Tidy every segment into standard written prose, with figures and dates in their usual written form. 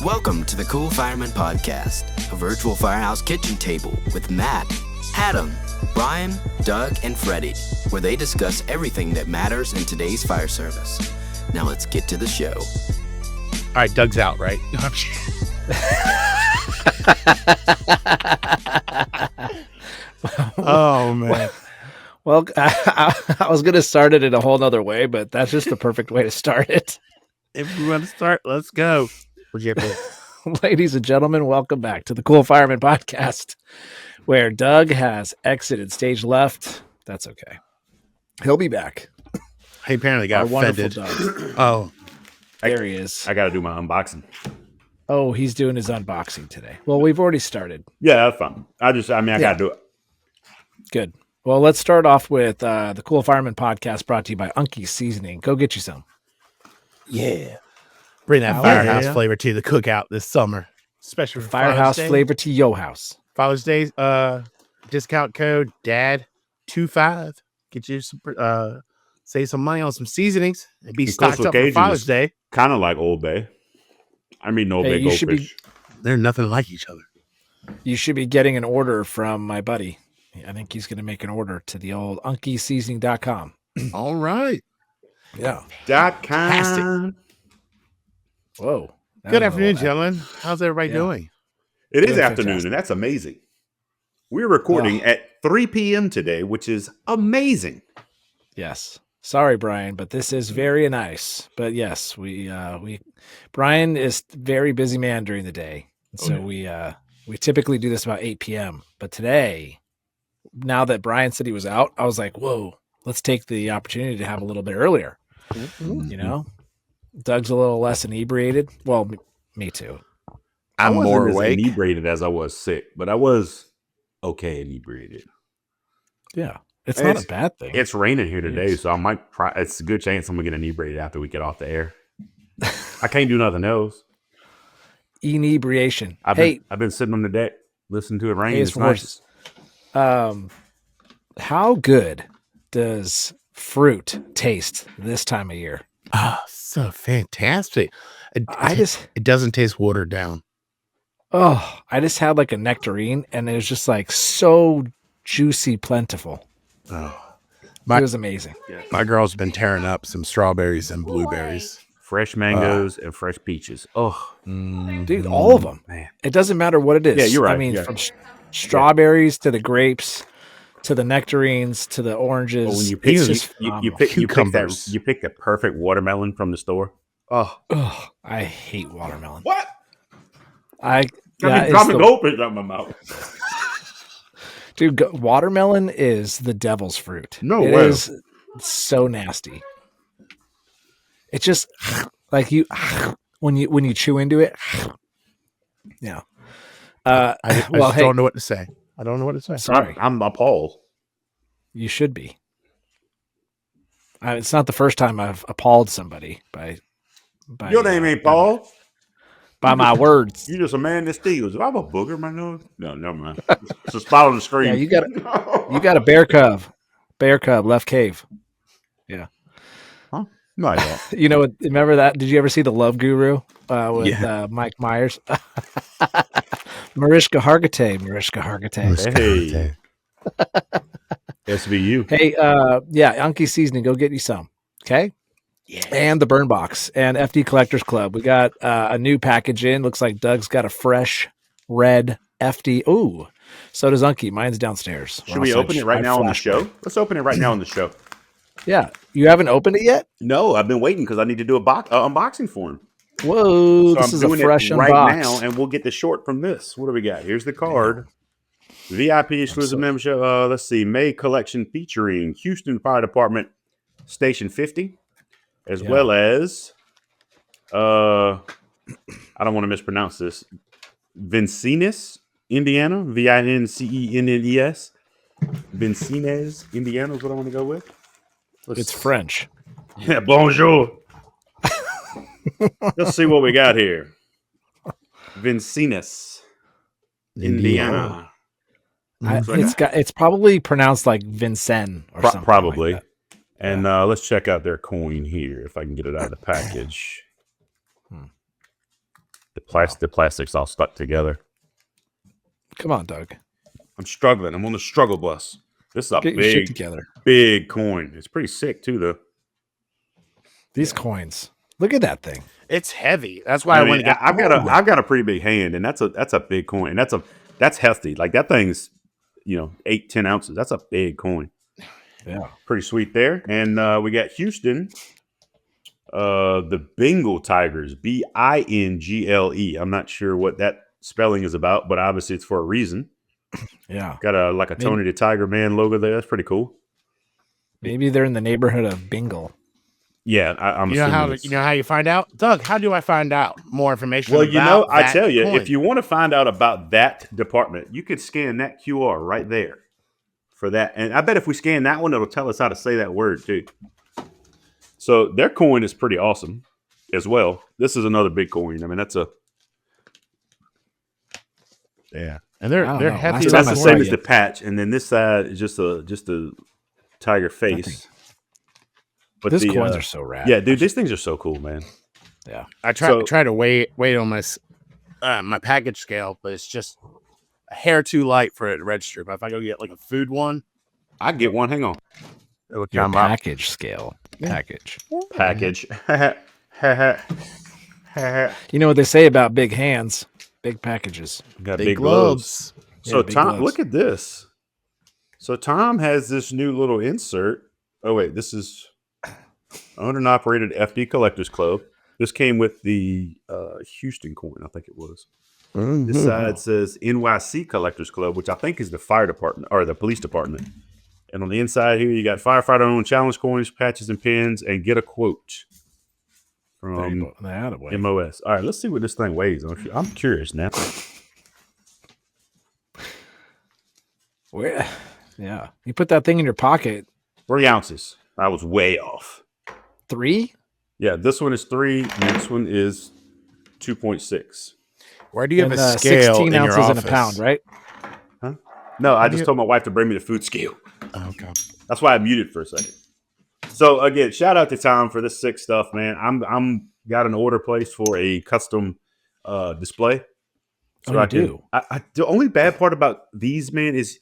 Welcome to the Cool Fireman Podcast, a virtual firehouse kitchen table with Matt, Adam, Brian, Doug, and Freddie, where they discuss everything that matters in today's fire service. Now let's get to the show. All right, Doug's out, right? Oh, man. Well, I was going to start it in a whole nother way, but that's just the perfect way to start it. If we want to start, let's go. Ladies and gentlemen, welcome back to the Cool Fireman Podcast, where Doug has exited stage left. That's okay. He'll be back. He apparently got offended. Oh, there he is. I got to do my unboxing. Oh, he's doing his unboxing today. Well, we've already started. Yeah, that's fine. I got to do it. Good. Well, let's start off with the Cool Fireman Podcast brought to you by Unky's Seasoning. Go get you some. Yeah. Bring that firehouse flavor to the cookout this summer. Special firehouse flavor to your house. Father's Day discount code DAD25. Get you some save some money on some seasonings and be stocked up for Father's Day. Kind of like Old Bay. I mean, Old Bay Goldfish. They're nothing like each other. You should be getting an order from my buddy. I think he's going to make an order to the old unkyseasoning.com. All right. Yeah. .com. Whoa. Good afternoon, gentlemen. How's everybody doing? It is afternoon, and that's amazing. We're recording at 3 p.m. today, which is amazing. Yes. Sorry, Brian, but this is very nice. But yes, Brian is a very busy man during the day. So we typically do this about 8 p.m. But today, now that Brian said he was out, I was like, whoa, let's take the opportunity to have a little bit earlier. Mm-hmm. You know? Doug's a little less inebriated. Well, me too. I'm more awake. Inebriated as I was sick, but I was okay inebriated. Yeah. It's not a bad thing. It's raining here today, so I might try. It's a good chance I'm going to get inebriated after we get off the air. I can't do nothing else. Inebriation. I've been sitting on the deck listening to it rain. It's nice. How good does fruit taste this time of year? Oh, so fantastic. It doesn't taste watered down. Oh, I just had like a nectarine and it was just like so juicy, plentiful. Oh, it was amazing. My girl's been tearing up some strawberries and blueberries. Fresh mangoes and fresh peaches. Oh, dude, all of them. Man. It doesn't matter what it is. Yeah, you're right. I mean, from strawberries to the grapes to the nectarines to the oranges. When you pick, you pick the perfect watermelon from the store. Oh, I hate watermelon. What? Dropping goldfish out my mouth. Dude, watermelon is the devil's fruit. No way. It is so nasty. It's just like when you chew into it. Yeah. I don't know what to say. I don't know what to say. Sorry. I'm appalled. You should be. It's not the first time I've appalled somebody by your name ain't Paul. By my words. You're just a man that steals. Do I have a booger in my nose? No, never mind. It's a spot on the screen. Yeah, you got a bear cub. Bear cub, left cave. Yeah. Huh? No, I don't. You know, remember that? Did you ever see The Love Guru with Mike Myers? Mariska Hargitay. Hey. SVU. Hey, Unky Seasoning, go get you some. Okay? Yeah. And the Burn Box and FD Collectors Club. We got a new package in. Looks like Doug's got a fresh red FD. Ooh, so does Unky. Mine's downstairs. Should we open it right now on the show? Let's open it right now on the show. Yeah. You haven't opened it yet? No, I've been waiting because I need to do a unboxing for him. Whoa, so this is a fresh unbox. Right now, and we'll get the short from this. What do we got? Here's the card. VIP exclusive membership. Let's see. May collection featuring Houston Fire Department Station 50. As well as, I don't want to mispronounce this, Vincennes, Indiana, Vincennes, Vincennes, Indiana is what I want to go with. It's French. Yeah, bonjour. Let's see what we got here. Vincennes, Indiana. It's probably pronounced like Vincennes or something. Probably. Like that. And let's check out their coin here, if I can get it out of the package. The plastic's all stuck together. Come on, Doug. I'm struggling. I'm on the struggle bus. This is a Get your shit together. big coin. It's pretty sick too, though. These coins. Look at that thing. It's heavy. That's why I went to get. I've got a pretty big hand, and that's a big coin, and that's hefty. Like that thing's 8-10 ounces. That's a big coin. Yeah, pretty sweet there. And we got Houston, the Bengal Tigers, Bingle. I'm not sure what that spelling is about, but obviously it's for a reason. Yeah, got a Tony the Tiger Man logo there. That's pretty cool. Maybe they're in the neighborhood of Bingle. Yeah, I'm assuming. You know how you find out, Doug? How do I find out more information? Well, I tell you, if you want to find out about that department, you could scan that QR right there for that. And I bet if we scan that one, it'll tell us how to say that word too. So their coin is pretty awesome as well. This is another big coin. I mean, that's a and they're hefty. So that's the same as the patch, and then this side is just a tiger face. But these coins are so rad. Yeah, dude, these things are so cool, man. Yeah, I try to weigh on my package scale, but it's just a hair too light for it to register. But if I go get like a food one, I get one. Hang on, your package scale. Yeah. Package. You know what they say about big hands, big packages, got big gloves. So Tom, look at this. So Tom has this new little insert. Oh wait, this is owned and operated FD Collectors Club. This came with the Houston coin, I think it was. Mm-hmm. This side says NYC Collectors Club, which I think is the fire department or the police department. And on the inside here, you got firefighter owned challenge coins, patches, and pins, and get a quote from MOS. All right, let's see what this thing weighs. I'm curious now. Where? Yeah, you put that thing in your pocket. 3 ounces. I was way off. 3? Yeah, this one is 3, and this one is 2.6. Where do you have a scale 16 in your ounces office? in a pound, right? Huh? No, I just told my wife to bring me the food scale. Okay. That's why I muted for a second. So again, shout out to Tom for this sick stuff, man. I'm got an order placed for a custom display. So the only bad part about these, man, is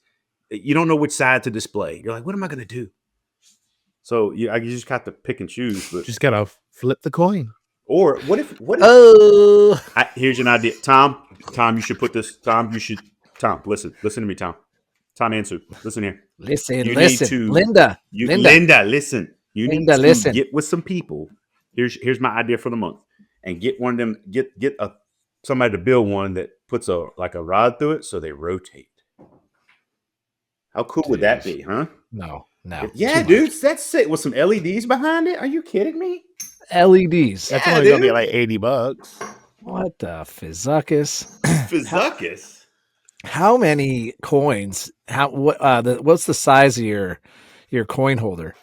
you don't know which side to display. You're like, what am I gonna do? So you just got to pick and choose. But just gotta flip the coin. Or what if? Here's an idea, Tom. Tom, you should put this. Tom, listen to me, Tom. Tom, answer. Listen here. Listen. Linda, listen. You need to get with some people. Here's my idea for the month, and get one of them. Get somebody to build one that puts a rod through it so they rotate. How cool would that be, huh? No. Yeah, dude, that's it. With some LEDs behind it. Are you kidding me? LEDs. That's only gonna be like $80. What the fizzuckus? Fizzuckus. How many coins? What's the size of your coin holder?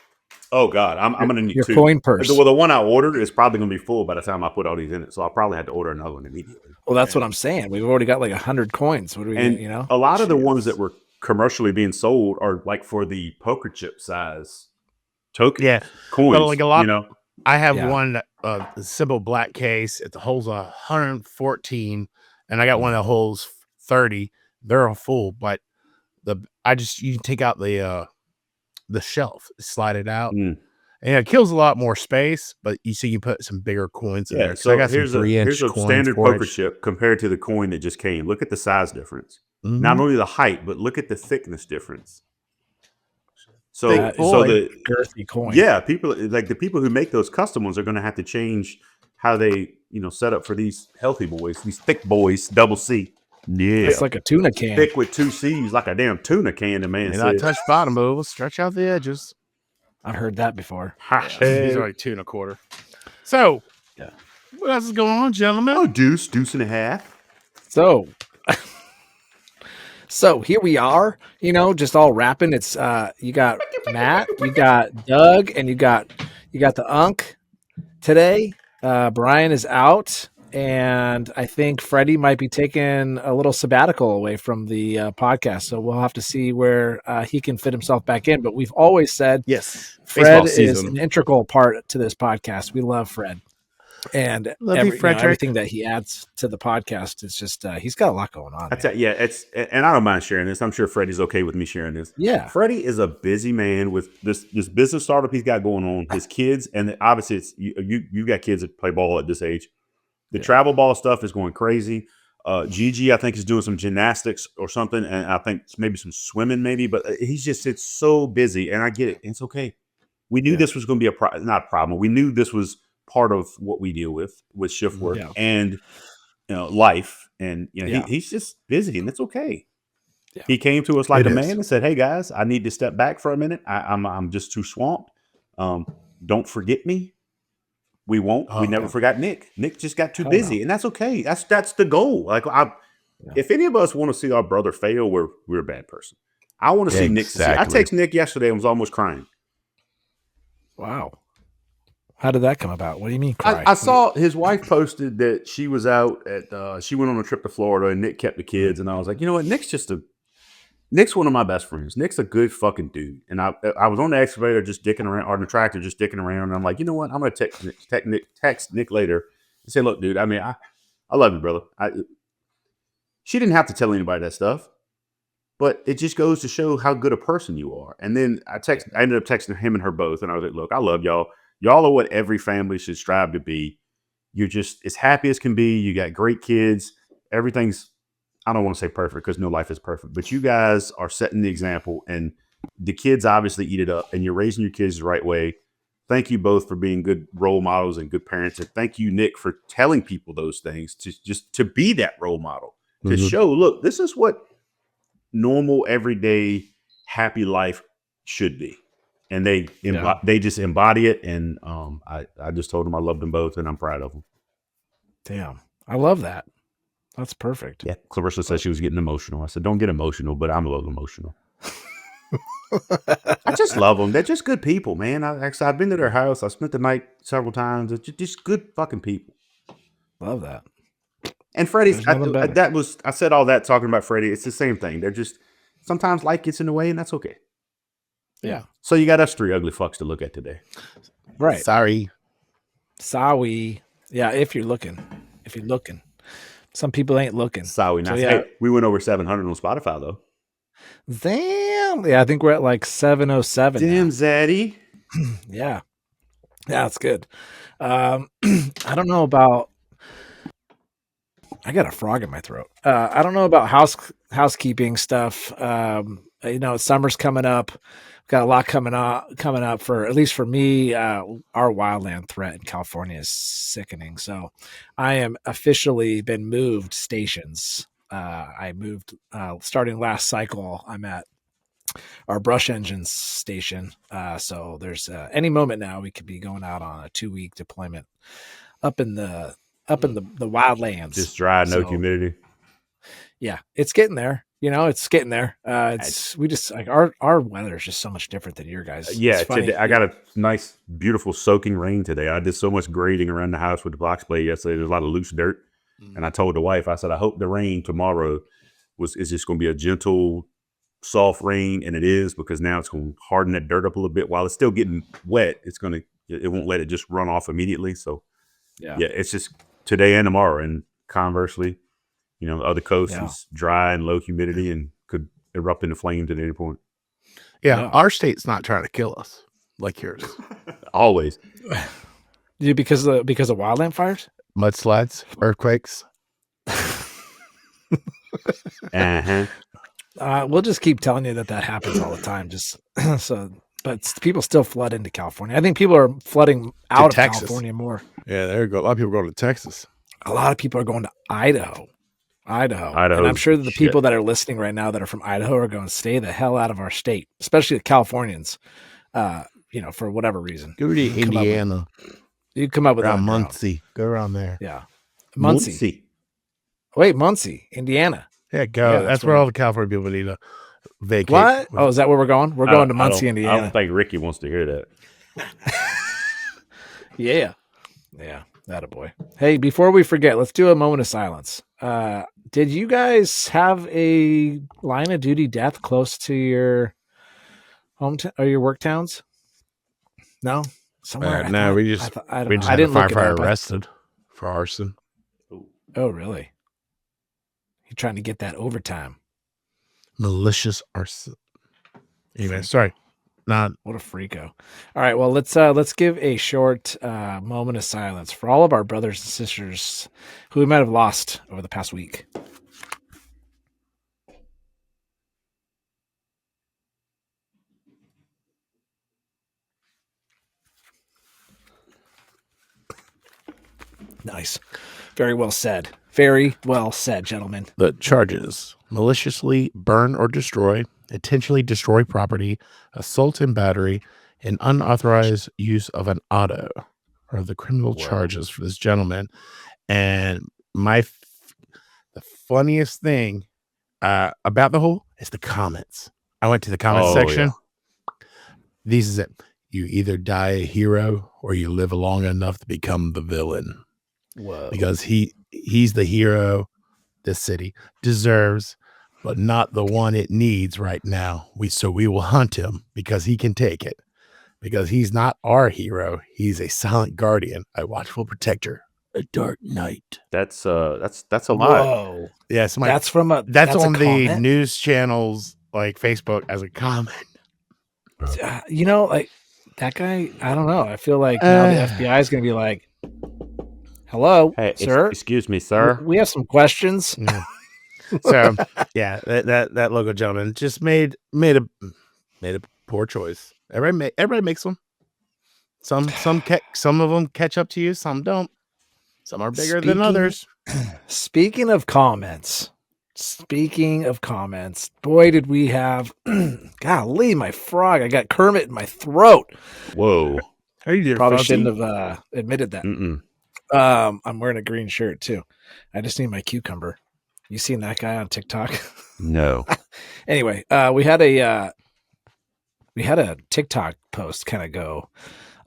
Oh God, I'm gonna need your 2. Coin purse. Well, the one I ordered is probably gonna be full by the time I put all these in it, so I'll probably have to order another one immediately. Well, that's what I'm saying. We've already got like 100 coins. What do we? A lot of the ones that were commercially being sold are like for the poker chip size token coins. But like a lot, I have one the simple black case. It holds 114, and I got one that holds 30. They're all full, but you take out the shelf, slide it out, and it kills a lot more space. But you put some bigger coins in there. So I got here's a standard poker chip compared to the coin that just came. Look at the size difference. Mm-hmm. Not only the height, but look at the thickness difference. So the girthy coin. Yeah, people like the people who make those custom ones are going to have to change how they set up for these healthy boys, these thick boys, double C. Yeah, it's like a tuna can, thick with 2 C's, like a damn tuna can. The man said, not touch bottom, but we'll stretch out the edges. I've heard that before. These are like 2.25. So, what else is going on, gentlemen? Oh, deuce and a half. So here we are, just all rapping. It's you got Matt, you got Doug, and you got the Unk today. Brian is out, and I think Freddie might be taking a little sabbatical away from the podcast. So we'll have to see where he can fit himself back in. But we've always said, yes, Fred is an integral part to this podcast. We love Fred. And Love you, Frederick. everything that he adds to the podcast is just he's got a lot going on. And I don't mind sharing this. I'm sure Freddie's okay with me sharing this. Yeah, Freddie is a busy man with this business startup he's got going on. His kids, and obviously it's you got kids that play ball at this age. The travel ball stuff is going crazy. Gigi, I think, is doing some gymnastics or something, and I think maybe some swimming, maybe. But it's so busy, and I get it. It's okay. We knew this was going to be not a problem. We knew this was part of what we deal with shift work and life, and he's just busy, and it's okay. Yeah. He came to us like a man and said, "Hey guys, I need to step back for a minute. I'm just too swamped. Don't forget me. We won't. We never forgot Nick. Nick just got too busy, and that's okay. That's the goal. Like if any of us want to see our brother fail, we're a bad person. I want to see Nick succeed. I texted Nick yesterday and was almost crying. Wow. How did that come about? What do you mean cry? I saw his wife posted that she was out at she went on a trip to Florida and Nick kept the kids, and I was like, you know what? Nick's one of my best friends. Nick's a good fucking dude. And I was on the excavator just dicking around, or the tractor just dicking around, and I'm like, you know what? I'm gonna text Nick later and say, look, dude, I mean, I love you, brother. She didn't have to tell anybody that stuff, but it just goes to show how good a person you are. And then I ended up texting him and her both, and I was like, look, I love y'all. Y'all are what every family should strive to be. You're just as happy as can be. You got great kids. Everything's, I don't want to say perfect because no life is perfect, but you guys are setting the example, and the kids obviously eat it up, and you're raising your kids the right way. Thank you both for being good role models and good parents. And thank you, Nick, for telling people those things to be that role model, to show, look, this is what normal, everyday, happy life should be. And they just embody it, and I just told them I loved them both, and I'm proud of them. Damn, I love that. That's perfect. Yeah, Clarissa said she was getting emotional. I said, don't get emotional, but I'm a little emotional. I just love them. They're just good people, man. I've been to their house. I spent the night several times. It's just good fucking people. Love that. And Freddie, I said all that talking about Freddie. It's the same thing. They're just, sometimes life gets in the way, and that's okay. Yeah. So you got us three ugly fucks to look at today. Right. Sorry. Yeah, if you're looking. Some people ain't looking. Sorry. So, hey, we went over 700 on Spotify, though. Damn. Yeah, I think we're at like 707. Damn, Zaddy. Yeah. Yeah, it's good. I don't know about... I got a frog in my throat. I don't know about housekeeping stuff. Summer's coming up. Got a lot coming up for, at least for me. Our wildland threat in California is sickening. So I am officially been moved stations. I moved starting last cycle. I'm at our brush engines station. So there's any moment now we could be going out on a 2-week deployment up in the wildlands. Just dry, no humidity. Yeah, it's getting there. It's getting there. We just like our weather is just so much different than your guys. Yeah, today, I got a nice, beautiful soaking rain today. I did so much grading around the house with the box blade yesterday. There's a lot of loose dirt, and I told the wife, I said, I hope the rain tomorrow is just going to be a gentle, soft rain, and it is, because now it's going to harden that dirt up a little bit. While it's still getting wet, it won't let it just run off immediately. So yeah, it's just today and tomorrow, and conversely. The other coast is dry and low humidity and could erupt into flames at any point. Yeah, our state's not trying to kill us like yours. Always. Because of wildland fires? Mudslides, earthquakes. We'll just keep telling you that happens all the time. But people still flood into California. I think people are flooding out of Texas. California more. Yeah, there you go. A lot of people going to Texas. A lot of people are going to Idaho. And I'm sure that the people that are listening right now that are from Idaho are going to stay the hell out of our state, especially the Californians, for whatever reason. Go to Indiana. You come up with around Muncie. Go around there. Yeah. Muncie. Wait, Muncie, Indiana. Yeah, go. Yeah, that's where all the California people need to vacate. What? Oh, is that where we're going? We're going to Muncie, Indiana. I don't think Ricky wants to hear that. Yeah. That a boy. Hey, before we forget, let's do a moment of silence. Did you guys have a line of duty death close to your hometown or your work towns? No. somewhere. No, we just I didn't had a firefighter arrested for arson. Oh, really? You're trying to get that overtime. Malicious arson. Anyway, sorry. Not what a freako. All right, well, let's give a short moment of silence for all of our brothers and sisters who we might have lost over the past week. Nice. Very well said. Very well said, gentlemen. The charges: maliciously burn or destroy, intentionally destroy property, assault and battery, and unauthorized use of an auto are the criminal charges for this gentleman. And the funniest thing about the whole is the comments. I went to the comment section. Yeah. This is it. You either die a hero or you live long enough to become the villain. Whoa. Because he's the hero this city deserves, but not the one it needs right now. So we will hunt him because he can take it. Because he's not our hero. He's a silent guardian, a watchful protector, a dark knight. That's a lot. Whoa. Yeah, that's on the news channels like Facebook as a comment. Like that guy, I don't know. I feel like now the FBI is going to be like, hello, hey, sir. Excuse me, sir. We have some questions. Yeah. So, yeah, that local gentleman just made a poor choice. Everybody makes them. Some of them catch up to you. Some don't. Some are bigger than others. Speaking of comments, boy, did we have, golly, my frog. I got Kermit in my throat. Whoa. How you doing? Probably shouldn't have admitted that. I'm wearing a green shirt too. I just need my cucumber. You seen that guy on TikTok? No. Anyway, we had a TikTok post kind of go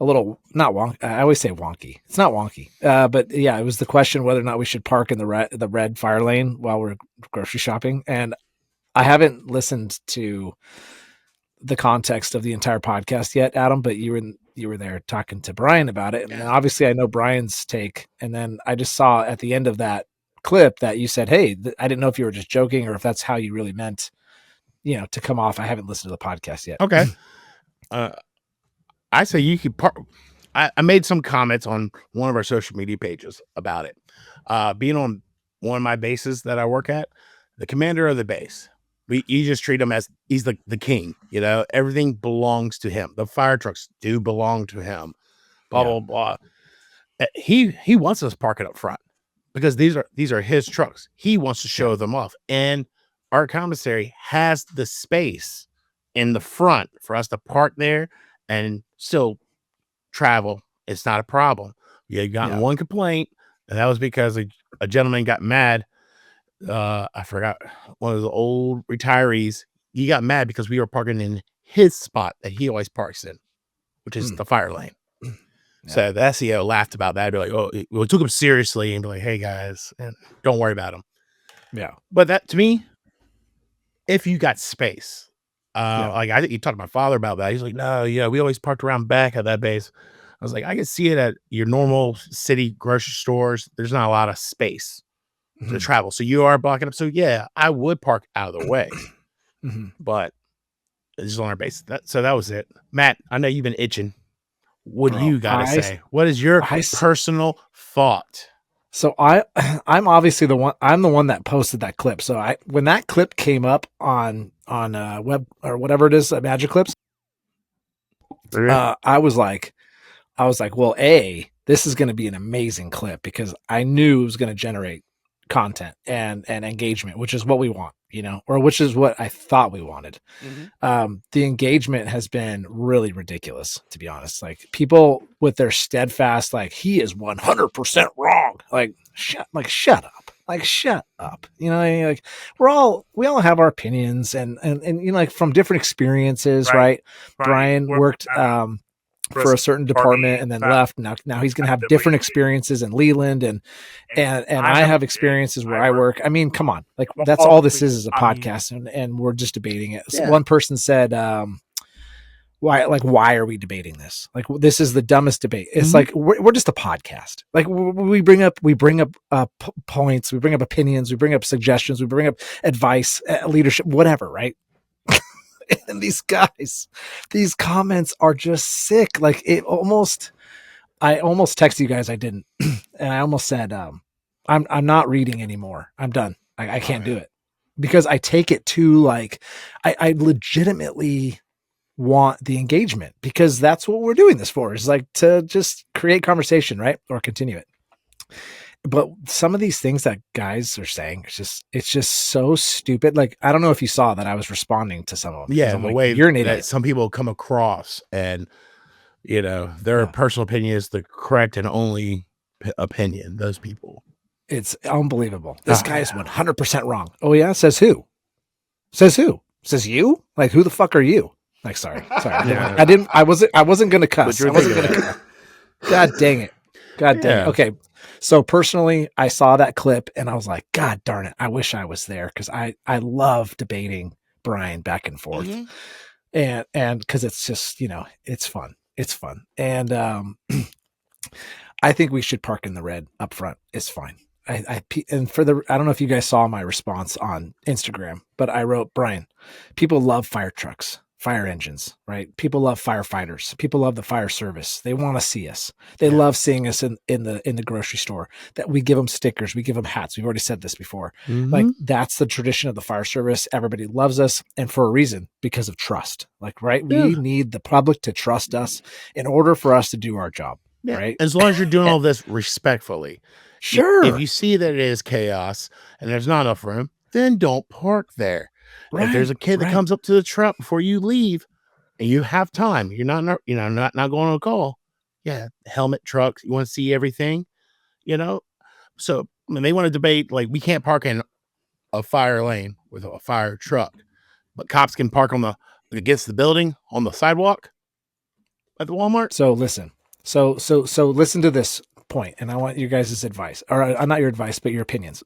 a little not wonky. I always say wonky. It's not wonky. But yeah, it was the question whether or not we should park in the red fire lane while we're grocery shopping. And I haven't listened to the context of the entire podcast yet, Adam, but you were there talking to Brian about it. And obviously I know Brian's take. And then I just saw at the end of that clip that you said, hey, I didn't know if you were just joking or if that's how you really meant, to come off. I haven't listened to the podcast yet. Okay. I say you could park. I made some comments on one of our social media pages about it. Being on one of my bases that I work at, the commander of the base, you just treat him as he's the king, everything belongs to him. The fire trucks do belong to him, blah, blah. He wants us parking up front because these are his trucks. He wants to show them off. And our commissary has the space in the front for us to park there and still travel. It's not a problem. We had gotten one complaint, and that was because a gentleman got mad. I forgot, one of the old retirees. He got mad because we were parking in his spot that he always parks in, which is the fire lane. Yeah. So the SEO laughed about that. I'd be like, oh, we took him seriously and be like, hey guys, and don't worry about him. Yeah. But that, to me, if you got space, like I think you talked to my father about that. He's like, no, we always parked around back at that base. I was like, I can see it at your normal city grocery stores. There's not a lot of space to travel. So you are blocking up. So yeah, I would park out of the way, but it's just on our base. So that was it. Matt, I know you've been itching. What do you got to say? What is your personal thought? So I'm obviously the one. I'm the one that posted that clip. So when that clip came up on web or whatever it is, Magic Clips, I was like, well, this is going to be an amazing clip because I knew it was going to generate content and engagement, which is what we want, or which is what I thought we wanted. The engagement has been really ridiculous, to be honest. Like people with their steadfast, like he is 100% wrong. Shut up. Like we all have our opinions and like from different experiences, right? Brian worked, for a certain department and then left. Now he's going to have different experiences in Leland and I have experiences where I work. I mean, come on, like that's all this is a podcast and we're just debating it. So one person said, why are we debating this? Like, this is the dumbest debate. It's like, we're just a podcast. Like, we bring up points, we bring up opinions, we bring up suggestions, we bring up advice, leadership, whatever. Right. And these comments are just sick. Like, I almost texted you guys. I didn't. And I almost said, I'm not reading anymore. I'm done. I can't do it, because I take it to, like, I legitimately want the engagement, because that's what we're doing this for, is like to just create conversation, right? Or continue it. But some of these things that guys are saying, it's just so stupid. Like, I don't know if you saw that I was responding to some of them. Yeah, the like, way you're an that idiot. some people come across, and their personal opinion is the correct and only opinion. Those people, it's unbelievable. This guy is 100% wrong. Oh yeah, says who? Says you? Like, who the fuck are you? Like, sorry. Yeah. I wasn't gonna cuss. I wasn't gonna cuss. God dang it. Okay. So personally, I saw that clip and I was like, God darn it, I wish I was there, because I love debating Brian back and forth. And because it's just, it's fun. And I think we should park in the red up front. It's fine. I don't know if you guys saw my response on Instagram, but I wrote, Brian, people love fire trucks, fire engines, right? People love firefighters. People love the fire service. They want to see us. They love seeing us in the grocery store, that we give them stickers. We give them hats. We've already said this before. Like, that's the tradition of the fire service. Everybody loves us. And for a reason, because of trust. Like, right. We need the public to trust us in order for us to do our job. Yeah. Right. As long as you're doing all this respectfully. Sure. If you see that it is chaos and there's not enough room, then don't park there. Right, if there's a kid that comes up to the truck before you leave and you have time, you're not going on a call. Yeah. Helmet, trucks. You want to see everything, So when they want to debate, like, we can't park in a fire lane with a fire truck, but cops can park against the building on the sidewalk at the Walmart. So listen, so listen to this point, and I want you guys' advice, or not your advice, but your opinions.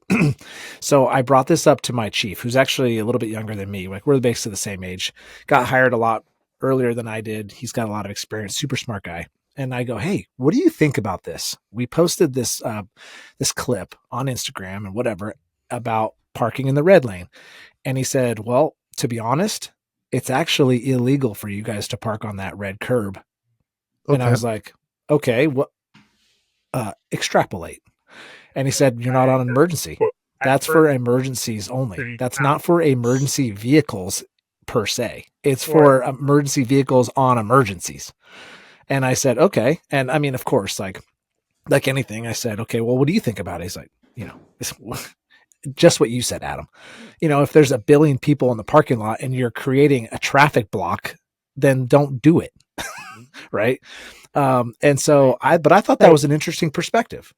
So I brought this up to my chief, who's actually a little bit younger than me. Like, we're basically the same age, got hired a lot earlier than I did. He's got a lot of experience, super smart guy. And I go, hey, what do you think about this? We posted this clip on Instagram and whatever about parking in the red lane. And he said, well, to be honest, it's actually illegal for you guys to park on that red curb. Okay. And I was like, okay, what? Extrapolate. And he said, you're not on an emergency. That's for emergencies only. That's not for emergency vehicles per se. It's for emergency vehicles on emergencies. And I said, okay. And I mean, of course, like anything, I said, okay, well, what do you think about it? He's like, it's just what you said, Adam. If there's a billion people in the parking lot and you're creating a traffic block, then don't do it. Right. And so I thought that was an interesting perspective.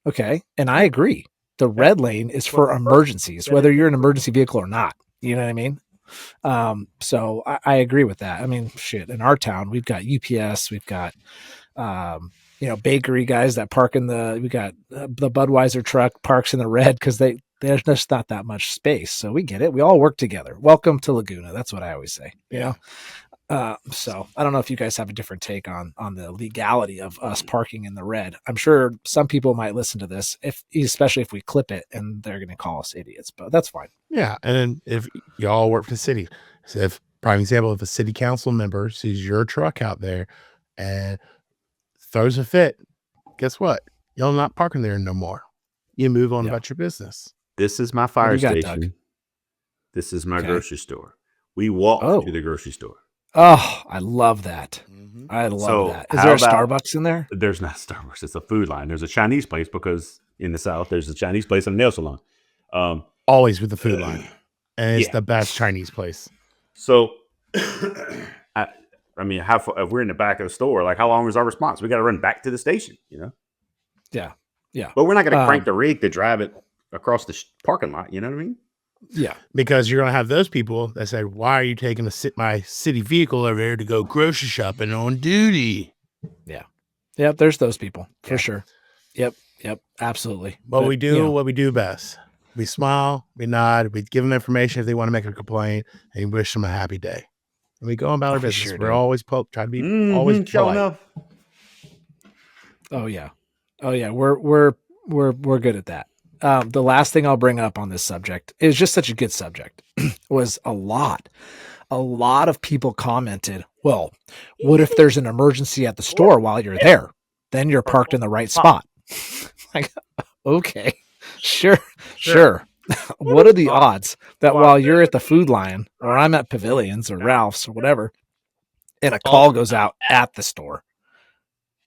Okay. And I agree. The red lane is for emergencies, whether you're an emergency vehicle or not. You know what I mean? So I agree with that. I mean, shit, in our town, we've got UPS, we've got, bakery guys that park we got the Budweiser truck parks in the red because there's just not that much space. So we get it. We all work together. Welcome to Laguna. That's what I always say, So I don't know if you guys have a different take on the legality of us parking in the red. I'm sure some people might listen to this, especially if we clip it, and they're going to call us idiots, but that's fine. Yeah. And then if y'all work for the city, so prime example, if a city council member sees your truck out there and throws a fit, guess what? Y'all not parking there no more. You move on about your business. This is my fire station. This is my grocery store. We walk to the grocery store. Oh, I love that. Mm-hmm. I love that. Is there a Starbucks in there? There's not Starbucks. It's a food line. There's a Chinese place because in the South, there's a Chinese place and a nail salon. Always with the food line. And it's the best Chinese place. So, I mean, how far, if we're in the back of the store, like how long is our response? We got to run back to the station, Yeah. Yeah. But we're not going to crank the rig to drive it across the parking lot. You know what I mean? Yeah. Because you're going to have those people that say, why are you taking my city vehicle over here to go grocery shopping on duty? Yeah. Yep. There's those people for sure. Yep. Absolutely. But we do what we do best. We smile, we nod, we give them information if they want to make a complaint, and wish them a happy day. And we go about our we business. sure We're do. always try to be always Sure polite. enough. Oh yeah. We're good at that. The last thing I'll bring up on this subject is just such a good subject. Was a lot of people commented, well, what if there's an emergency at the store while you're there? Then you're parked in the right spot. Like, okay, sure. What are the odds that while you're at the Food Lion or I'm at Pavilions or Ralph's or whatever, and a call goes out at the store?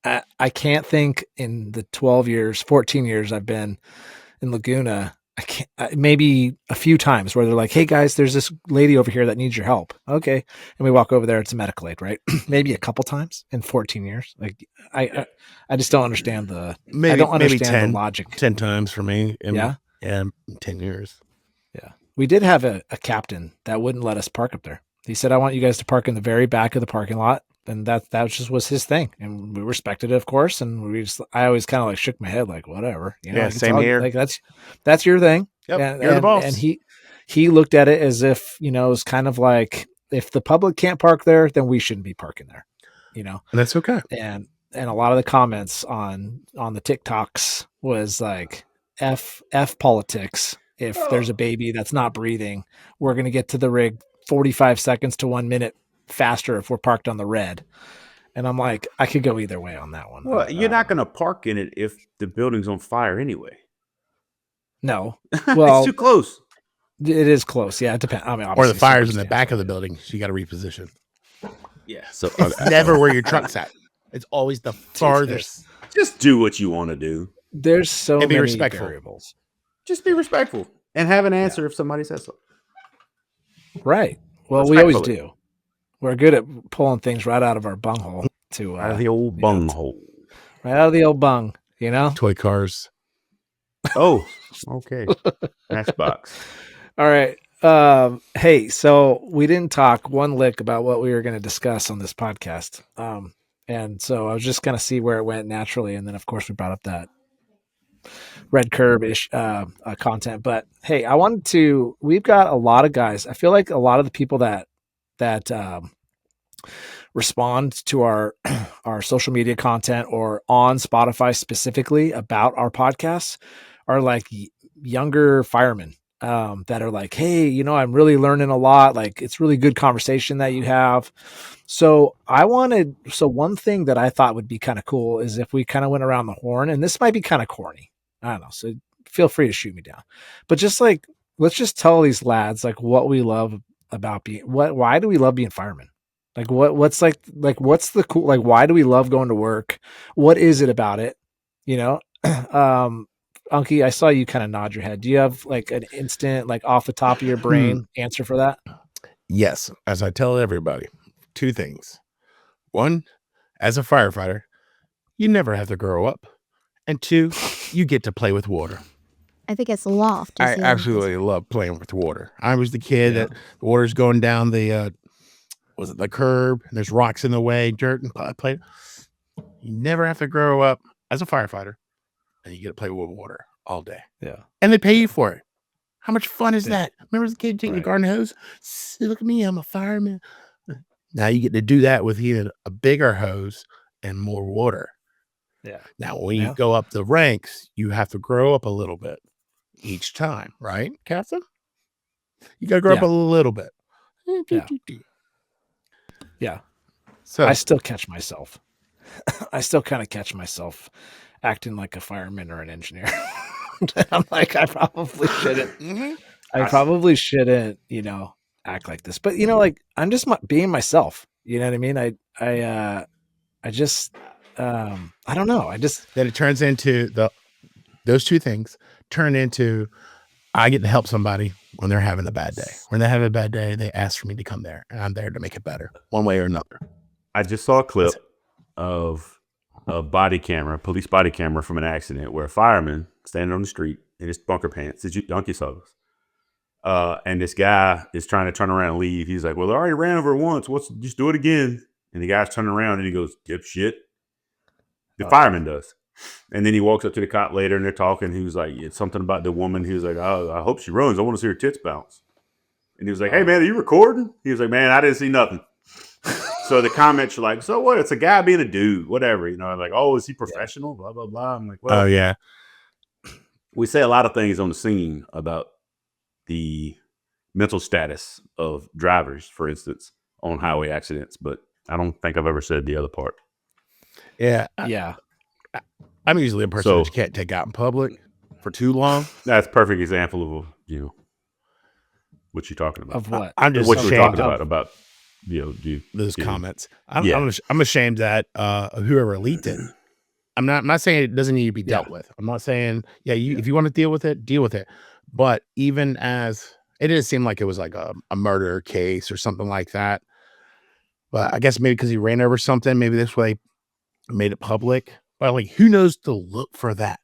I can't think in the 14 years I've been in Laguna, maybe a few times where they're like, hey guys, there's this lady over here that needs your help. Okay. And we walk over there. It's a medical aid, right? Maybe a couple times in 14 years. Like I just don't understand I don't understand the logic. 10 times for me. Yeah. 10 years. Yeah. We did have a captain that wouldn't let us park up there. He said, I want you guys to park in the very back of the parking lot. And that just was his thing. And we respected it, of course. And I always kind of like shook my head, like, whatever. You know, Yeah, like, same here. Like that's your thing. Yep, you're the boss. And he looked at it as if, it was kind of like, if the public can't park there, then we shouldn't be parking there, And that's okay. And a lot of the comments on the TikToks was like, F politics. If there's a baby that's not breathing, we're going to get to the rig 45 seconds to 1 minute faster if we're parked on the red. And I'm like, I could go either way on that one. Well, you're not going to park in it if the building's on fire anyway. No. Well, it's too close. It is close. Yeah, it depends. I mean, or the fire's in the back of the building, so you got to reposition. Yeah. So it's never where your truck's at. It's always the farthest. Just do what you want to do. There's so many respectful. variables. Just be respectful and have an answer if somebody says so. Right. Well, we always do. We're good at pulling things right out of our bunghole out of the old bunghole. Right out of the old bung, Toy cars. Oh, okay. Next box. All right. Hey, so we didn't talk one lick about what we were going to discuss on this podcast. And so I was just going to see where it went naturally. And then, of course, we brought up that red curb-ish content. But, hey, we've got a lot of guys. I feel like a lot of the people that respond to our social media content or on Spotify specifically about our podcasts are like younger firemen that are like, hey, I'm really learning a lot. Like, it's really good conversation that you have. So one thing that I thought would be kind of cool is if we kind of went around the horn, and this might be kind of corny. I don't know. So feel free to shoot me down, but just like, let's just tell these lads, like, what we love about why do we love being firemen? Like, what's the cool, like, why do we love going to work? What is it about it? Unky, I saw you kind of nod your head. Do you have like an instant, like off the top of your brain answer for that? Yes. As I tell everybody, 2 things. 1, as a firefighter, you never have to grow up. And 2, you get to play with water. I think it's loft. I absolutely love playing with water. I was the kid that the water's going down the curb, and there's rocks in the way, dirt, and I played. You never have to grow up as a firefighter, and you get to play with water all day. Yeah. And they pay you for it. How much fun is that? Remember as a kid taking the garden hose? See, look at me, I'm a fireman. Now you get to do that with even a bigger hose and more water. Yeah. Now, when you go up the ranks, you have to grow up a little bit each time, right, Captain? You got to grow up a little bit. Yeah. So I still catch myself. I still kind of catch myself acting like a fireman or an engineer. I'm like, I probably shouldn't. I probably shouldn't, act like this. But like, I'm just being myself. You know what I mean? I just, I don't know. Then it turns into those 2 things turn into, I get to help somebody when they're having a bad day. When they have a bad day, they ask for me to come there, and I'm there to make it better one way or another. I just saw a clip of a police body camera from an accident where a fireman standing on the street in his bunker pants. Did you donkey saw this? And this guy is trying to turn around and leave. He's like, well, I already ran over it once. Just do it again. And the guy's turning around and he goes, dipshit. The fireman does. And then he walks up to the cop later and they're talking. He was like, it's something about the woman. He was like, oh, I hope she runs. I want to see her tits bounce. And he was like, hey, man, are you recording? He was like, man, I didn't see nothing. So the comments are like, so what? It's a guy being a dude, whatever. Like, oh, is he professional? Blah, blah, blah. I'm like, well, Oh, yeah. We say a lot of things on the scene about the mental status of drivers, for instance, on highway accidents, but I don't think I've ever said the other part. Yeah. Yeah. I'm usually a person that you can't take out in public for too long. That's a perfect example of, what you're talking about. Of what? I'm just what you're ashamed talking about, those comments. I'm ashamed that whoever leaked it. I'm not saying it doesn't need to be dealt with. I'm not saying, if you want to deal with it, deal with it. But even as it didn't seem like it was like a murder case or something like that. But I guess maybe because he ran over something, maybe this way made it public. But like, who knows to look for that,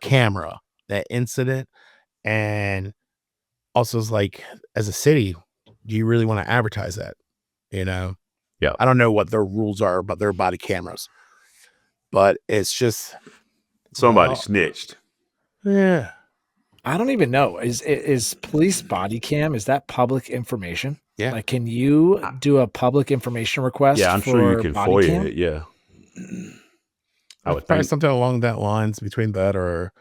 camera, that incident. And also it's like, as a city, do you really want to advertise that? Yeah. I don't know what their rules are about their body cameras, but it's just somebody snitched. Yeah. I don't even know. Is police body cam, is that public information? Yeah. Like, can you do a public information request? Yeah, I'm sure you can FOIA cam? it. Yeah. I would probably something along that lines between that or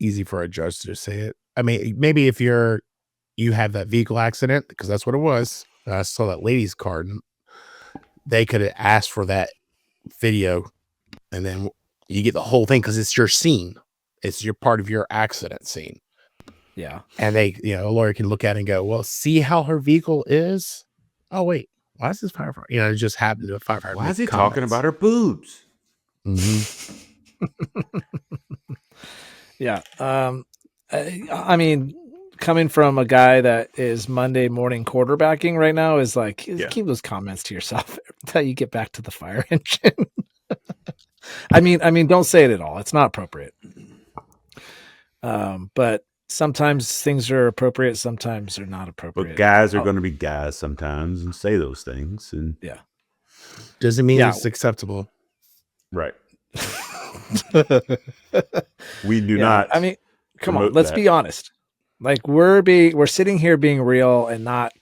easy for a judge to say it. I mean, maybe if you have that vehicle accident, because that's what it was. I saw that lady's card. They could have asked for that video and then you get the whole thing because it's your scene. It's your part of your accident scene. Yeah. And they, a lawyer can look at it and go, well, see how her vehicle is? Oh, wait. Why is this firefighter? It just happened to a firefighter. Why is he talking about her boobs? Mm-hmm. Yeah. I mean, coming from a guy that is Monday morning quarterbacking right now is like, keep those comments to yourself until you get back to the fire engine. I mean, don't say it at all. It's not appropriate. But sometimes things are appropriate. Sometimes they're not appropriate. But guys are going to be guys sometimes and say those things. And doesn't mean it's acceptable. Right. We do not. I mean, come on, let's be honest. Like we're sitting here being real and not,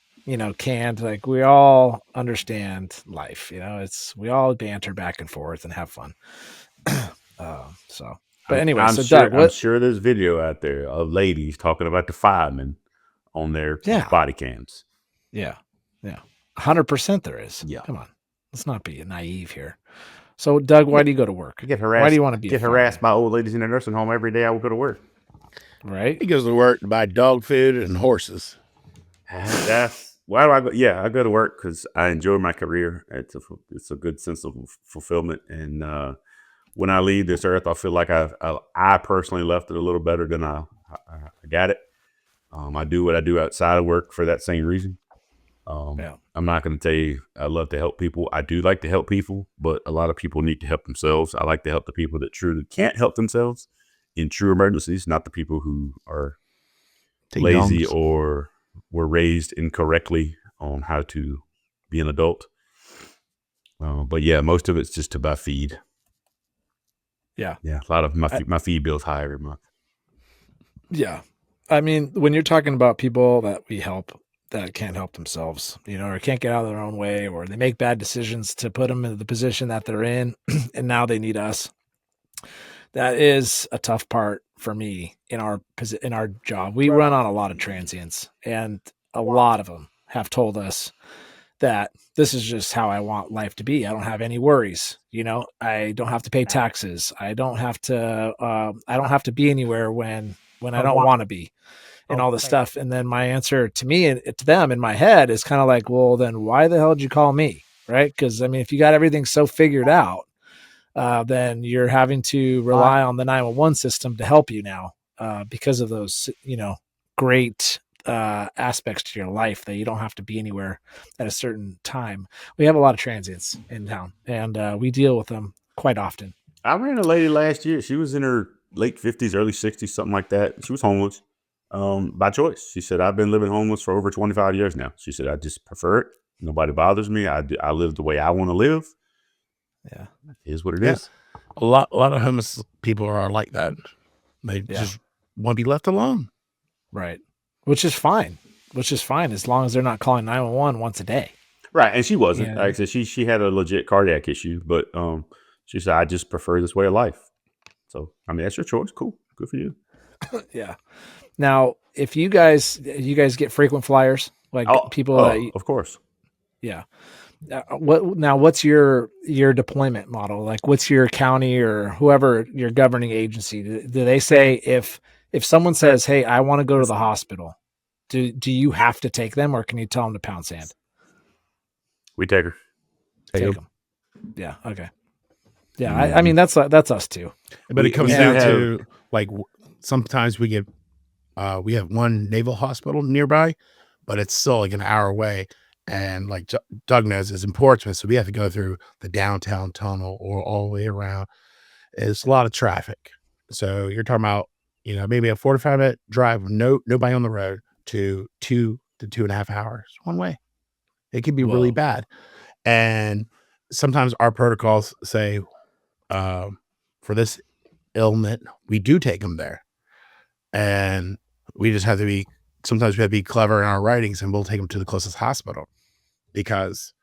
canned. Like we all understand life, we all banter back and forth and have fun. But anyway, I'm sure there's video out there of ladies talking about the firemen on their body cams. Yeah. 100% there is. Yeah. Come on. Let's not be naive here. So, Doug, why do you go to work? Get harassed. Why do you want to get harassed by old ladies in the nursing home every day? I will go to work. Right? He goes to work to buy dog food and horses. Why do I go? Yeah, I go to work because I enjoy my career. It's a good sense of fulfillment. And when I leave this earth, I feel like I personally left it a little better than I got it. I do what I do outside of work for that same reason. I'm not going to tell you I love to help people. I do like to help people, but a lot of people need to help themselves. I like to help the people that truly can't help themselves in true emergencies, not the people who are lazy or were raised incorrectly on how to be an adult. But yeah, most of it's just to buy feed. Yeah. Yeah. A lot of my feed bill's high every month. Yeah. I mean, when you're talking about people that we help that can't help themselves, or can't get out of their own way, or they make bad decisions to put them in the position that they're in, and now they need us. That is a tough part for me in our job. We run on a lot of transients, and a lot of them have told us that this is just how I want life to be. I don't have any worries. I don't have to pay taxes. I don't have to be anywhere when I don't want to be. And all this stuff. And then my answer to me and to them in my head is kind of like, well, then why the hell did you call me? Right. Because I mean, if you got everything so figured out, then you're having to rely on the 911 system to help you now because of those, great aspects to your life that you don't have to be anywhere at a certain time. We have a lot of transients in town and we deal with them quite often. I ran a lady last year. She was in her late 50s, early 60s, something like that. She was homeless. By choice. She said, I've been living homeless for over 25 years now. She said, I just prefer it. Nobody bothers me. I live the way I want to live. Yeah. It is what it is. A lot of homeless people are like that. They just want to be left alone. Right. Which is fine as long as they're not calling 911 once a day. Right, and she wasn't. Yeah. Like I said, she had a legit cardiac issue, but she said, I just prefer this way of life. So I mean, that's your choice. Cool, good for you. Yeah. Now, if you guys get frequent flyers, like people that, of course. yeah. What's your deployment model? Like, what's your county or whoever your governing agency? Do they say if someone says, "Hey, I want to go to the hospital," do you have to take them, or can you tell them to pound sand? We take her. Take them. Yeah. Okay. Yeah. I mean, that's us too. But it comes down to like sometimes we have one naval hospital nearby, but it's still like an hour away. And like Doug knows, is in Portsmouth, so we have to go through the downtown tunnel or all the way around. It's a lot of traffic. So you're talking about, maybe a 45-minute drive with nobody on the road to 2 to 2.5 hours one way. It can be really bad. And sometimes our protocols say, for this ailment, we do take them there. And we just have to sometimes we have to be clever in our writings, and we'll take him to the closest hospital because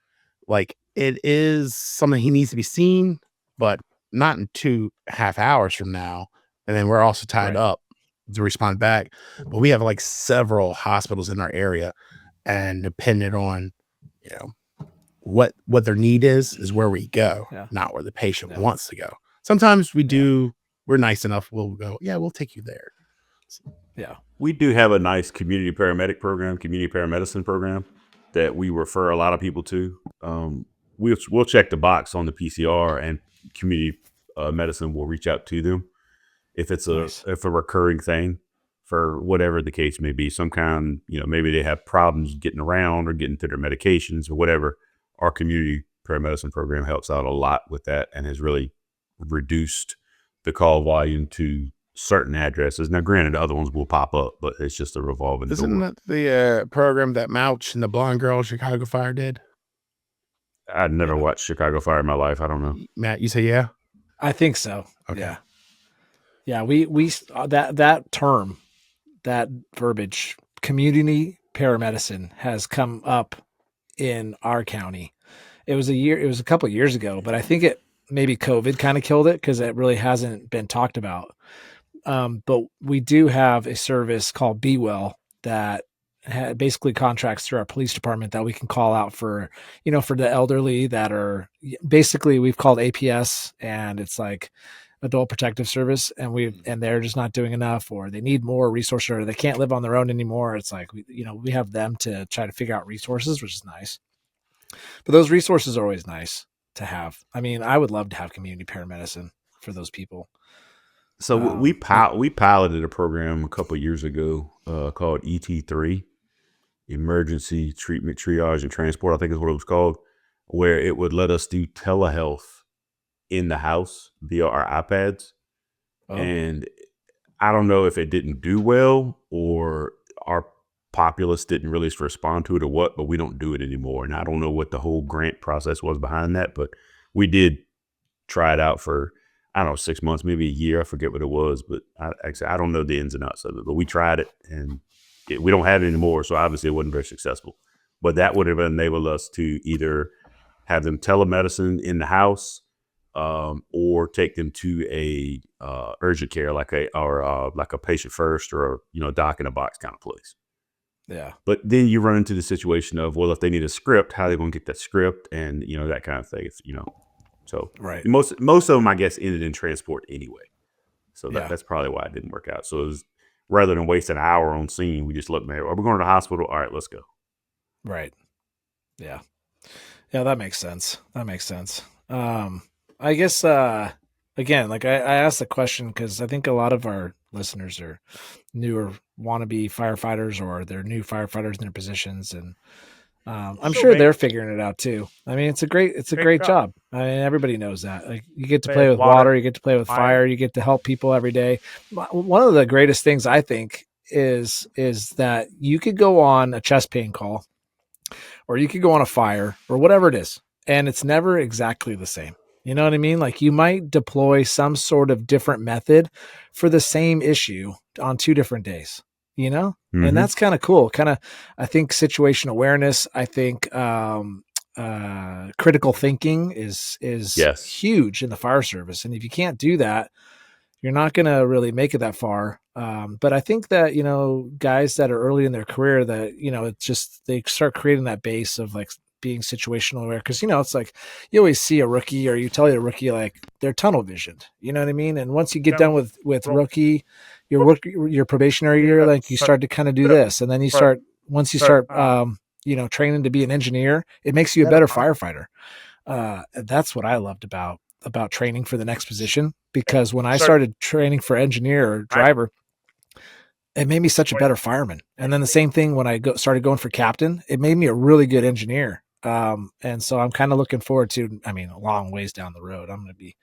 like it is something he needs to be seen, but not in 2.5 hours from now. And then we're also tied up to respond back. But we have like several hospitals in our area, and depending on, what their need is where we go, not where the patient wants to go. Sometimes we're nice enough. We'll go, we'll take you there. Yeah. We do have a nice community paramedic program, community paramedicine program that we refer a lot of people to. We'll check the box on the PCR, and community medicine will reach out to them if it's a recurring thing for whatever the case may be. Some kind, maybe they have problems getting around or getting to their medications or whatever. Our community paramedicine program helps out a lot with that and has really reduced the call volume to certain addresses. Now, granted, other ones will pop up, but it's just a revolving door. Isn't that the program that Mouch and the blonde girl Chicago Fire did? I'd never watched Chicago Fire in my life. I don't know. Matt, you say yeah? I think so. Okay. Yeah. We that term, that verbiage, community paramedicine, has come up in our county. It was a couple of years ago, but I think maybe COVID kind of killed it because it really hasn't been talked about. But we do have a service called Be Well that basically contracts through our police department that we can call out for, for the elderly that are basically, we've called APS, and it's like Adult Protective Service, and they're just not doing enough, or they need more resources, or they can't live on their own anymore. It's like, we have them to try to figure out resources, which is nice. But those resources are always nice to have. I mean, I would love to have community paramedicine for those people. So we piloted a program a couple of years ago called ET3, Emergency Treatment, Triage, and Transport, I think is what it was called, where it would let us do telehealth in the house via our iPads. Oh. And I don't know if it didn't do well or our populace didn't really respond to it or what, but we don't do it anymore. And I don't know what the whole grant process was behind that, but we did try it out for, I don't know, 6 months, maybe a year. I forget what it was, but I don't know the ins and outs of it. But we tried it, and we don't have it anymore, so obviously it wasn't very successful. But that would have enabled us to either have them telemedicine in the house, or take them to a urgent care, like a patient first, or doc in a box kind of place. Yeah. But then you run into the situation of, well, if they need a script, how are they going to get that script, and that kind of thing. So right. Most of them, I guess, ended in transport anyway. So that's probably why it didn't work out. So it was, rather than waste an hour on scene, we just looked, man, are we going to the hospital? All right, let's go. Right. Yeah. Yeah, that makes sense. I guess, again, like I asked the question because I think a lot of our listeners are newer wannabe firefighters, or they're new firefighters in their positions. And I'm sure they're figuring it out too. I mean, it's a great job. I mean, everybody knows that. Like, you get to play with water, you get to play with fire, you get to help people every day. One of the greatest things I think is that you could go on a chest pain call, or you could go on a fire, or whatever it is, and it's never exactly the same. You know what I mean? Like, you might deploy some sort of different method for the same issue on 2 different days. Mm-hmm. And that's kind of cool. I think situation awareness. I think critical thinking is Yes. huge in the fire service. And if you can't do that, you're not going to really make it that far. But I think that, guys that are early in their career that, it's just, they start creating that base of like being situational aware. Cause it's like, you always see a rookie or you tell a rookie, like they're tunnel visioned, you know what I mean? And once you get done with rookie, your probationary year, like you start to kind of do this. And then once you start, training to be an engineer, it makes you a better firefighter. That's what I loved about training for the next position, because when I started training for engineer or driver, it made me such a better fireman. And then the same thing when I started going for captain, it made me a really good engineer. And so I'm kind of looking forward to, a long ways down the road, I'm going to be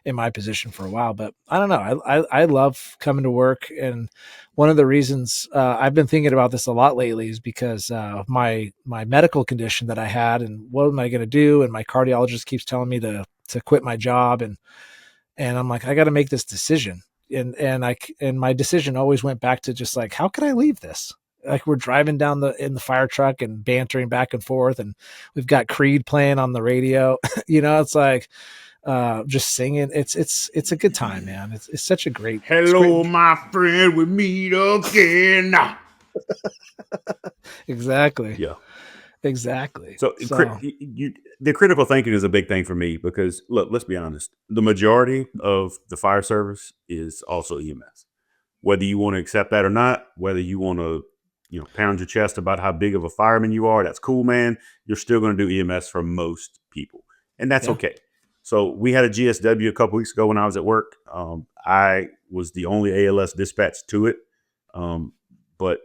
in my position for a while, but I don't know. I love coming to work. And one of the reasons I've been thinking about this a lot lately is because of my medical condition that I had and what am I going to do? And my cardiologist keeps telling me to quit my job. And I'm like, I got to make this decision. And my decision always went back to just like, how can I leave this? Like we're driving down in the fire truck and bantering back and forth, and we've got Creed playing on the radio. It's like just singing. It's a good time, man. It's such a great. Hello, my friend. We meet again. Exactly. Yeah. Exactly. So the critical thinking is a big thing for me because look, let's be honest. The majority of the fire service is also EMS. Whether you want to accept that or not, whether you want to pound your chest about how big of a fireman you are, that's cool, man. You're still going to do EMS for most people. And that's okay. So we had a GSW a couple weeks ago when I was at work. I was the only ALS dispatched to it. But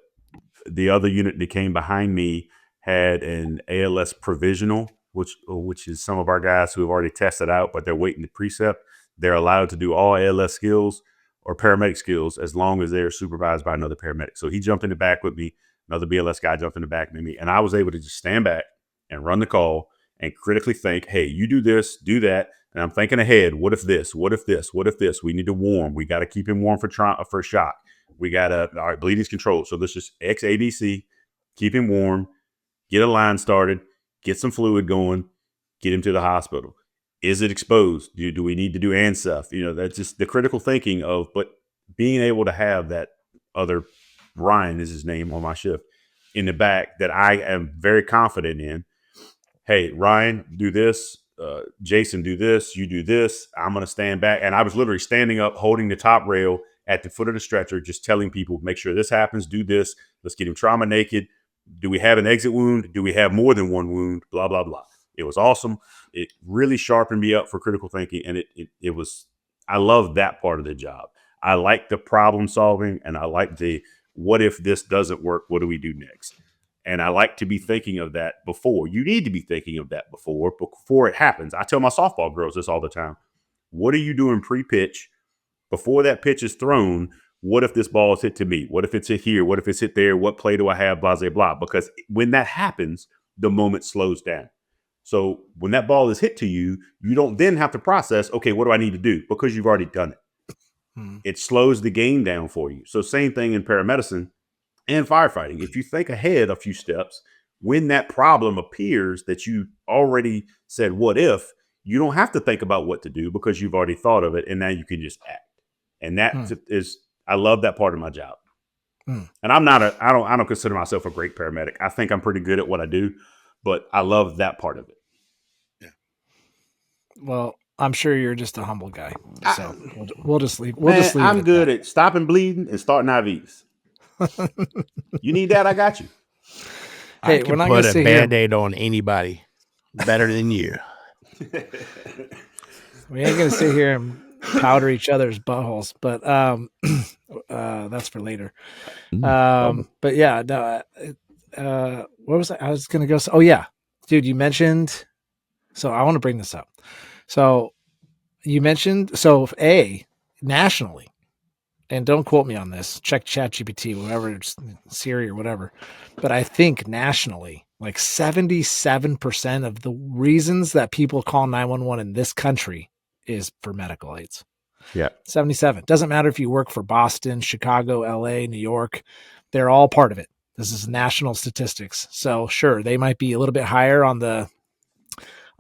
the other unit that came behind me had an ALS provisional, which is some of our guys who have already tested out, but they're waiting to precept. They're allowed to do all ALS skills or paramedic skills as long as they're supervised by another paramedic. So he jumped in the back with me. Another BLS guy jumped in the back with me. And I was able to just stand back and run the call and critically think, hey, you do this, do that. And I'm thinking ahead. What if this? What if this? What if this? We need to warm. We got to keep him warm for shock. We got to, all right, bleeding's controlled. So let's just XABC, keep him warm, get a line started, get some fluid going, get him to the hospital. Is it exposed? Do we need to do ANSF? That's just the critical thinking of, but being able to have that other, Ryan is his name on my shift, in the back that I am very confident in. Hey, Ryan, do this. Jason, do this. You do this. I'm going to stand back. And I was literally standing up, holding the top rail at the foot of the stretcher, just telling people, make sure this happens, do this. Let's get him trauma naked. Do we have an exit wound? Do we have more than one wound? Blah, blah, blah. It was awesome. It really sharpened me up for critical thinking. And it was, I love that part of the job. I like the problem solving and I like the, what if this doesn't work? What do we do next? And I like to be thinking of that before. You need to be thinking of that before it happens. I tell my softball girls this all the time. What are you doing pre-pitch? Before that pitch is thrown, what if this ball is hit to me? What if it's hit here? What if it's hit there? What play do I have? Blah, blah, blah. Because when that happens, the moment slows down. So when that ball is hit to you, you don't then have to process, okay, what do I need to do? Because you've already done it. It slows the game down for you. So same thing in paramedicine and firefighting. If you think ahead a few steps, when that problem appears that you already said, what if, you don't have to think about what to do because you've already thought of it. And now you can just act. And that is, I love that part of my job. And I don't consider myself a great paramedic. I think I'm pretty good at what I do, but I love that part of it. Yeah. Well, I'm sure you're just a humble guy. So we'll just leave. I'm good at stopping bleeding and starting IVs. You need that? I got you. Hey, we're not going to put a Band-Aid on anybody better than you. We ain't going to sit here and powder each other's buttholes, but that's for later. But yeah, no. What was I was going to go? Oh yeah, dude, you mentioned. So I want to bring this up. So you mentioned nationally, and don't quote me on this. Check ChatGPT, whatever, Siri or whatever. But I think nationally, like 77% of the reasons that people call 911 in this country is for medical aids. Yeah. 77. Doesn't matter if you work for Boston, Chicago, LA, New York. They're all part of it. This is national statistics. So sure, they might be a little bit higher on the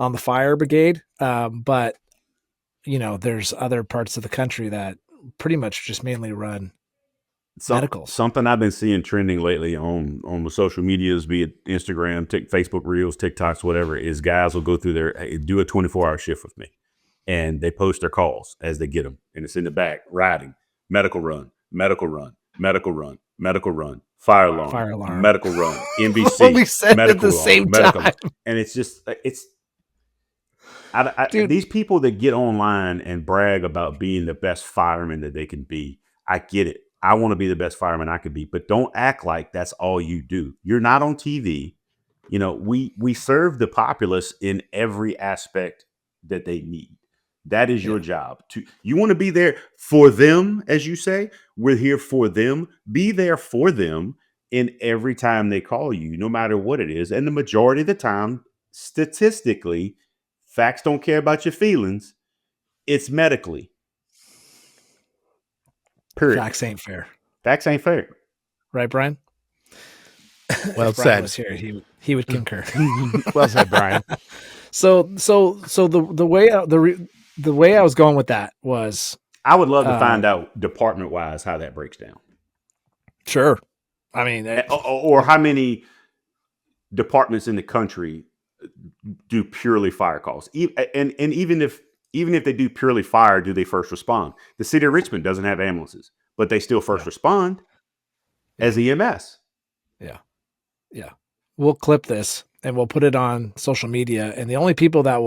on the fire brigade. But there's other parts of the country that pretty much just mainly run medicals. Something I've been seeing trending lately on the social medias, be it Instagram, Facebook Reels, TikToks, whatever, is guys will go through do a 24-hour shift with me. And they post their calls as they get them. And it's in the back, riding, medical run, medical run, medical run, medical run, fire alarm, medical run, MVC, we said medical at the alarm, same medical time. And it's just, these people that get online and brag about being the best fireman that they can be, I get it. I want to be the best fireman I could be, but don't act like that's all you do. You're not on TV. We serve the populace in every aspect that they need. That is your job. You want to be there for them, as you say. We're here for them. Be there for them in every time they call you, no matter what it is. And the majority of the time, statistically, facts don't care about your feelings. It's medically. Period. Facts ain't fair. Facts ain't fair. Right, Brian? Well if Brian said. was here, he would concur. Well said, Brian. So the way I was going with that was, I would love to find out department wise how that breaks down. Sure. I mean, or how many departments in the country do purely fire calls, and even if they do purely fire, do they first respond? The city of Richmond doesn't have ambulances, but they still first respond as EMS. Yeah. We'll clip this and we'll put it on social media, and the only people that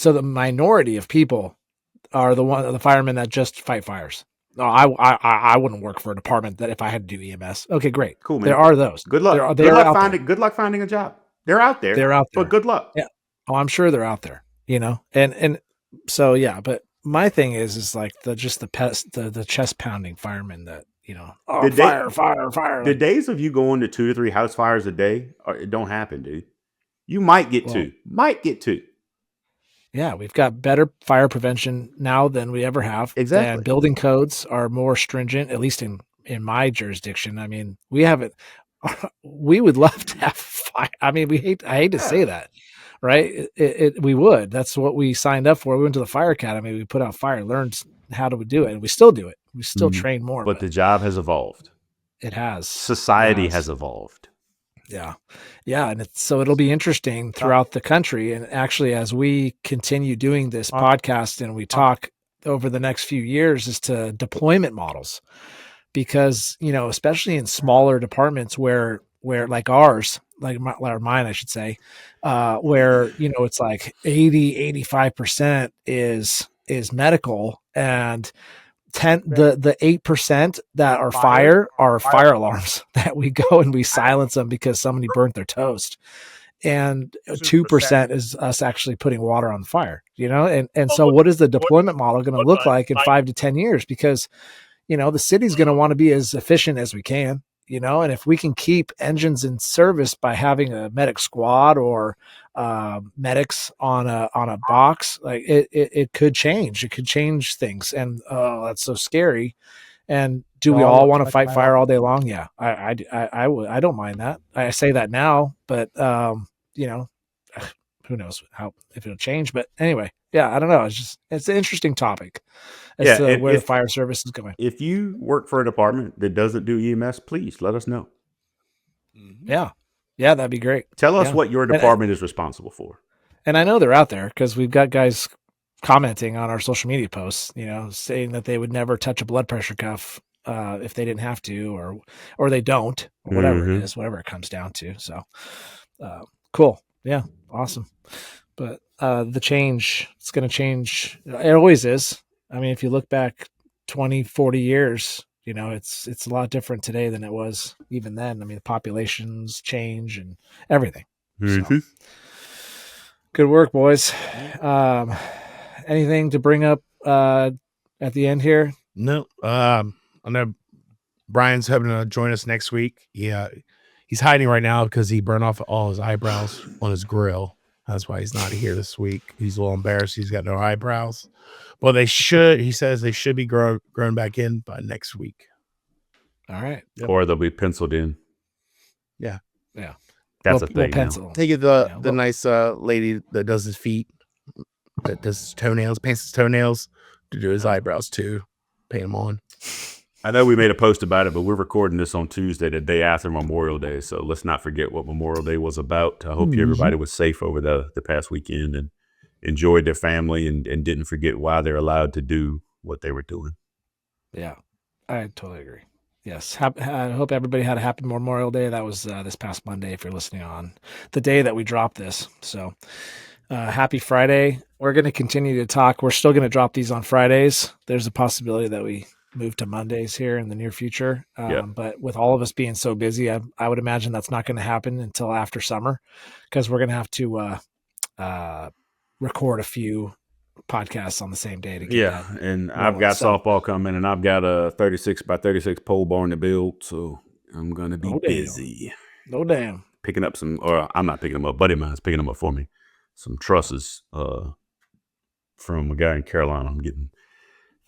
the minority of people are the firemen that just fight fires. No, I wouldn't work for a department that if I had to do EMS. Okay, great. Cool, man. There are those. Good luck. Good luck finding a job. They're out there. But good luck. Yeah. Oh, I'm sure they're out there, and so, yeah, but my thing is like the chest pounding firemen that, fire. The days of you going to 2 to 3 house fires a day, it don't happen, dude. You might get two. Yeah, we've got better fire prevention now than we ever have. Exactly. And building codes are more stringent, at least in my jurisdiction. I mean, we would love to have fire. I mean, I hate to say that, right? We would. That's what we signed up for. We went to the fire academy. We put out fire, learned how to do it, and we still do it. We still train more. But the job has evolved. It has. Society has evolved. Yeah. Yeah. And so it'll be interesting throughout the country. And actually, as we continue doing this podcast and we talk over the next few years as to deployment models, because, especially in smaller departments where like ours, or mine, I should say, where, it's like 85% is medical, and the 8% that are fire alarms that we go and we silence them because somebody burnt their toast. And 2% is us actually putting water on the fire, and so what is the deployment model going to look like in 5 to 10 years? Because, the city's going to want to be as efficient as we can, and if we can keep engines in service by having a medic squad or medics on a box, like it could change. It could change things. And that's so scary. And do we all want to fight fire all day long? Yeah, I don't mind that. I say that now, but who knows if it'll change. But anyway, yeah, I don't know. It's an interesting topic as to where the fire service is going. If you work for a department that doesn't do EMS, please let us know. Yeah, that'd be great. Tell us what your department is responsible for. And I know they're out there because we've got guys commenting on our social media posts, saying that they would never touch a blood pressure cuff if they didn't have to, or they don't, or whatever it is, whatever it comes down to. So cool. Yeah. Awesome. But the change, it's going to change. It always is. I mean, if you look back 20, 40 years, it's a lot different today than it was even then. I mean, the populations change and everything. So, good work, boys. Anything to bring up at the end here? No. I know Brian's hoping to join us next week. Yeah. He's hiding right now because he burned off all his eyebrows on his grill. That's why he's not here this week. He's a little embarrassed. He's got no eyebrows. Well, he says they should be grown back in by next week. All right. Yep. Or they'll be penciled in. Yeah. Yeah. That's a thing. We'll now. pencil. Take it the nice lady that does his feet, that does his toenails, paints his toenails, to do his eyebrows too, paint them on. I know we made a post about it, but we're recording this on Tuesday, the day after Memorial Day. So let's not forget what Memorial Day was about. I hope everybody was safe over the past weekend and enjoyed their family and didn't forget why they're allowed to do what they were doing. Yeah, I totally agree. Yes. I hope everybody had a happy Memorial Day. That was this past Monday, if you're listening on the day that we dropped this. So happy Friday. We're going to continue to talk. We're still going to drop these on Fridays. There's a possibility that we move to Mondays here in the near future. But with all of us being so busy, I would imagine that's not going to happen until after summer, because we're going to have to record a few podcasts on the same day to get that and rolling. I've got softball coming, and I've got a 36 by 36 pole barn to build, so I'm going to be busy. No damn. Picking up some, or I'm not picking them up, buddy of mine's picking them up for me, some trusses from a guy in Carolina.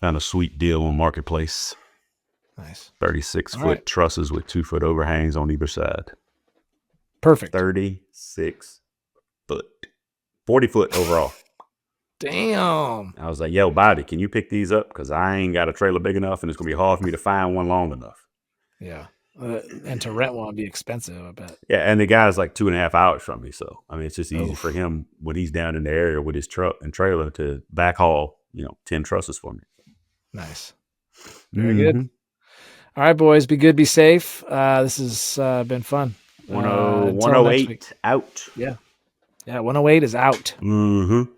Found a sweet deal on Marketplace. Nice. 36-foot trusses with 2-foot overhangs on either side. Perfect. 36 foot. 40 foot overall. Damn. I was like, yo, Bobby, can you pick these up? Because I ain't got a trailer big enough, and it's going to be hard for me to find one long enough. Yeah. And to rent one would be expensive, I bet. Yeah, and the guy's like 2.5 hours from me. So, I mean, it's just easy for him when he's down in the area with his truck and trailer to backhaul, 10 trusses for me. Nice. Very good. All right, boys. Be good. Be safe. This has been fun. 108 out. Yeah. Yeah, 108 is out. Mm-hmm.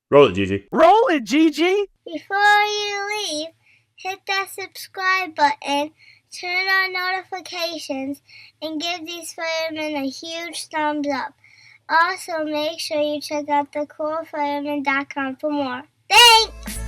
Roll it, Gigi. Roll it, Gigi. Before you leave, hit that subscribe button, turn on notifications, and give these firemen a huge thumbs up. Also, make sure you check out thecoolfireman.com for more. Thanks!